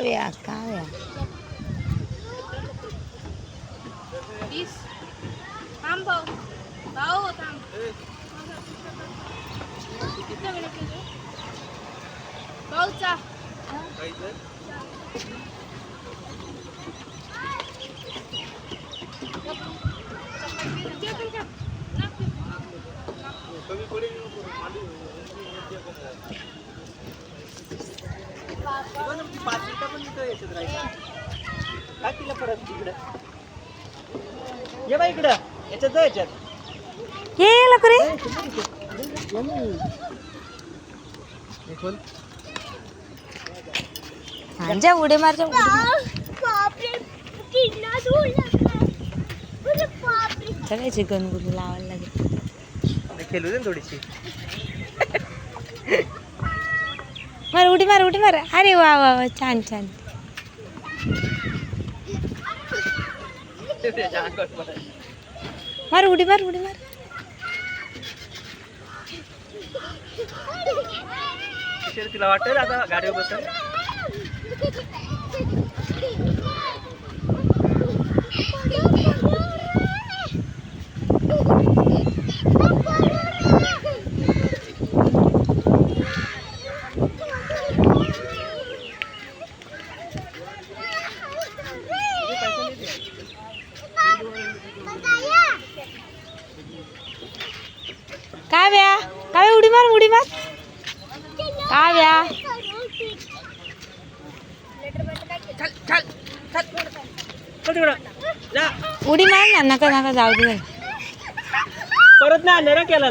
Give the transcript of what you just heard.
काव्या काव्या थांब भाऊ भाऊ थांब भाऊचा ये बाई इकडं याच्यात जा याच्यात ये लवकर ये. हा, जा उडी मार जा उडी मार. सगळ्याची गणगुली लावायला लागेल. खेळू दे ना थोडीशी मार उडी मार उडी मार. अरे वा वा वा छान छान. मार उडी मार उडी मार. तिला वाटतं आता गाडीवर बसेल. काव्या काव्या उडी मार उडी मार. काव्या उडी मार ना. नका नका जाऊ दे. परत नाही आणणार केला